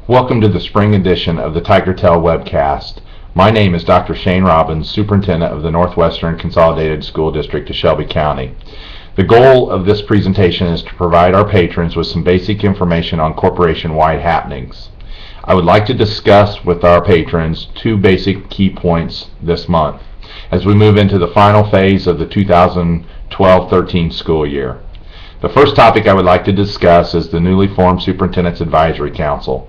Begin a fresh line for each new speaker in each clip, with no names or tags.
Welcome to the spring edition of the Tiger Tail Webcast. My name is Dr. Shane Robbins, Superintendent of the Northwestern Consolidated School District of Shelby County. The goal of this presentation is to provide our patrons with some basic information on corporation-wide happenings. I would like to discuss with our patrons two basic key points this month as we move into the final phase of the 2012-13 school year. The first topic I would like to discuss is the newly formed Superintendent's Advisory Council.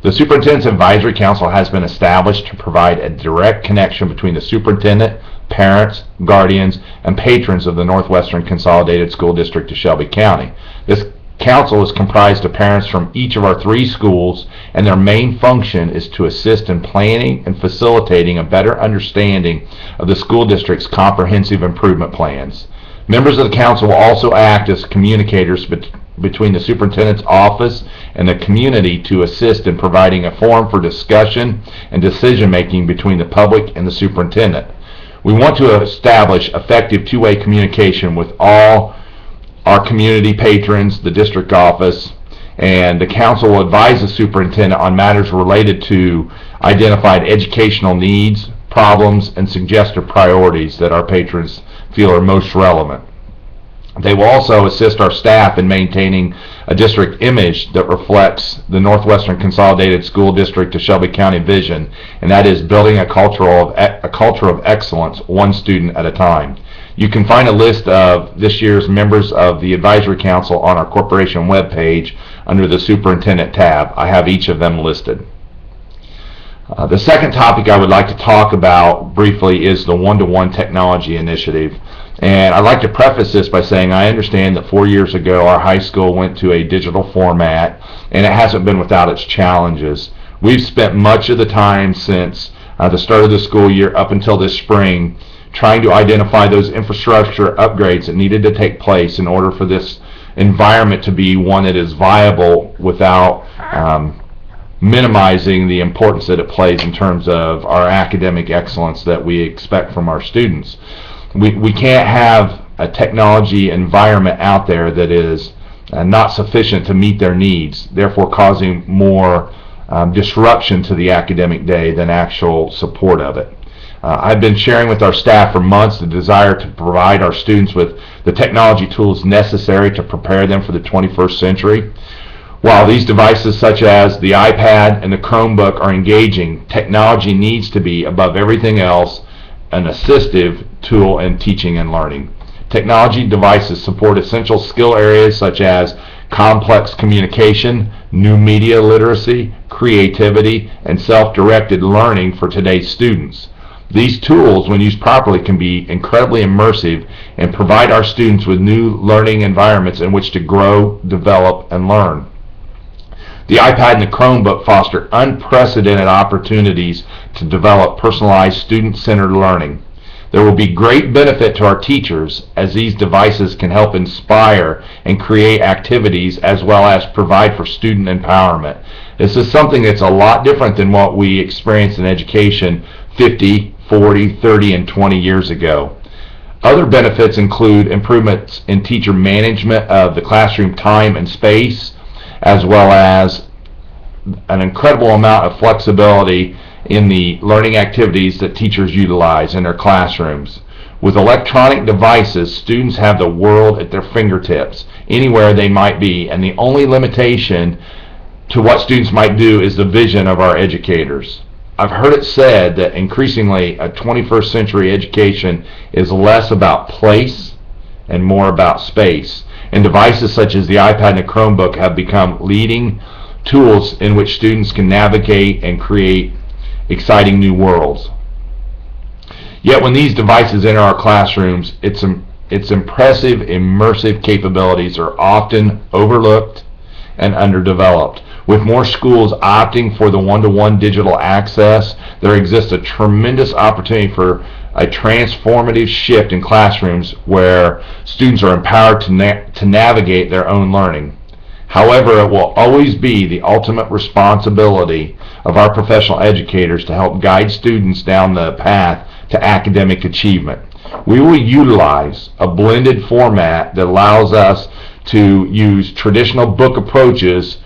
The Superintendent's Advisory Council has been established to provide a direct connection between the superintendent, parents, guardians, and patrons of the Northwestern Consolidated School District of Shelby County. This council is comprised of parents from each of our three schools, and their main function is to assist in planning and facilitating a better understanding of the school district's comprehensive improvement plans. Members of the council will also act as communicators between the superintendent's office and the community to assist in providing a forum for discussion and decision-making between the public and the superintendent. We want to establish effective two-way communication with all our community patrons, the district office, and the council will advise the superintendent on matters related to identified educational needs, problems, and suggested priorities that our patrons feel are most relevant. They will also assist our staff in maintaining a district image that reflects the Northwestern Consolidated School District of Shelby County vision, and that is building a culture of excellence, one student at a time. You can find a list of this year's members of the Advisory Council on our corporation webpage under the Superintendent tab. I have each of them listed. The second topic I would like to talk about briefly is the one-to-one technology initiative. And I'd like to preface this by saying I understand that 4 years ago our high school went to a digital format, and it hasn't been without its challenges. We've spent much of the time since the start of the school year up until this spring trying to identify those infrastructure upgrades that needed to take place in order for this environment to be one that is viable without minimizing the importance that it plays in terms of our academic excellence that we expect from our students. We can't have a technology environment out there that is not sufficient to meet their needs, therefore causing more disruption to the academic day than actual support of it. I've been sharing with our staff for months the desire to provide our students with the technology tools necessary to prepare them for the 21st century. While these devices such as the iPad and the Chromebook are engaging, technology needs to be, above everything else, an assistive tool in teaching and learning. Technology devices support essential skill areas such as complex communication, new media literacy, creativity, and self-directed learning for today's students. These tools, when used properly, can be incredibly immersive and provide our students with new learning environments in which to grow, develop, and learn. The iPad and the Chromebook foster unprecedented opportunities to develop personalized student-centered learning. There will be great benefit to our teachers as these devices can help inspire and create activities as well as provide for student empowerment. This is something that's a lot different than what we experienced in education 50, 40, 30, and 20 years ago. Other benefits include improvements in teacher management of the classroom time and space, as well as an incredible amount of flexibility in the learning activities that teachers utilize in their classrooms. With electronic devices, students have the world at their fingertips, anywhere they might be, and the only limitation to what students might do is the vision of our educators. I've heard it said that increasingly a 21st century education is less about place and more about space. And devices such as the iPad and the Chromebook have become leading tools in which students can navigate and create exciting new worlds. Yet when these devices enter our classrooms, its impressive immersive capabilities are often overlooked and underdeveloped. With more schools opting for the one-to-one digital access, there exists a tremendous opportunity for a transformative shift in classrooms where students are empowered to navigate their own learning. However, it will always be the ultimate responsibility of our professional educators to help guide students down the path to academic achievement. We will utilize a blended format that allows us to use traditional book approaches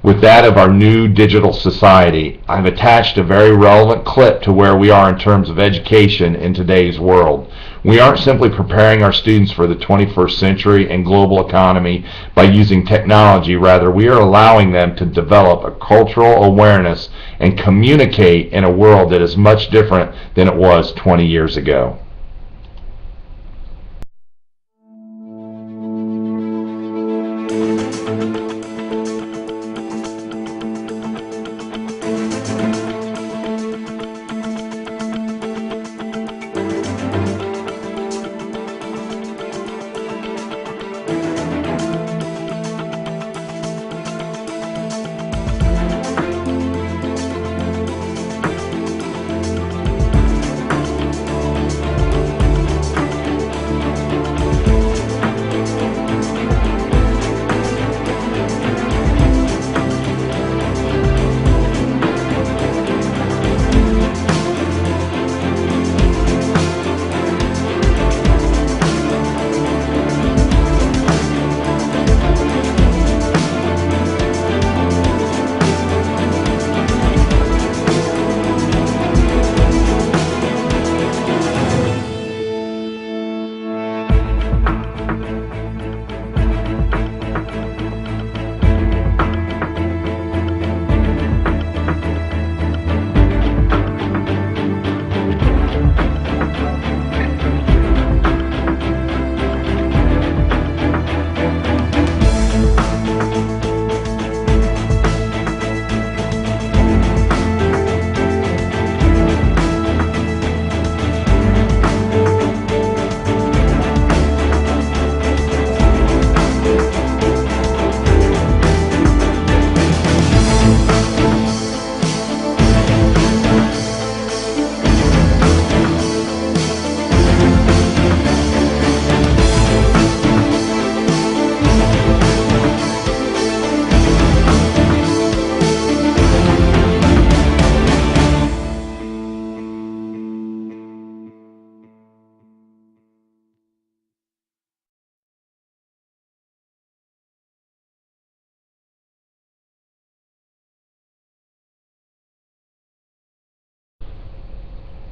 with that of our new digital society. I've attached a very relevant clip to where we are in terms of education in today's world. We aren't simply preparing our students for the 21st century and global economy by using technology. Rather, we are allowing them to develop a cultural awareness and communicate in a world that is much different than it was 20 years ago.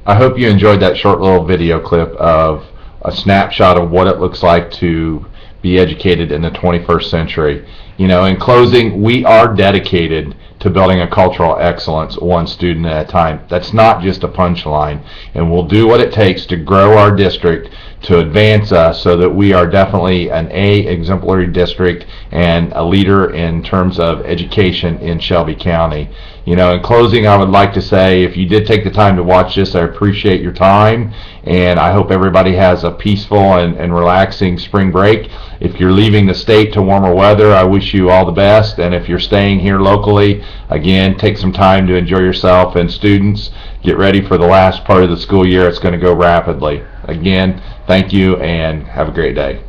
I hope you enjoyed that short little video clip of a snapshot of what it looks like to be educated in the 21st century. You know, in closing, we are dedicated to building a cultural excellence one student at a time. That's not just a punchline, and we'll do what it takes to grow our district, to advance us so that we are definitely an A exemplary district and a leader in terms of education in Shelby County. You know, in closing, I would like to say, if you did take the time to watch this, I appreciate your time, and I hope everybody has a peaceful and relaxing spring break. If you're leaving the state to warmer weather, I wish you all the best, and if you're staying here locally, again, take some time to enjoy yourself, and students, get ready for the last part of the school year. It's going to go rapidly. Again, thank you, and have a great day.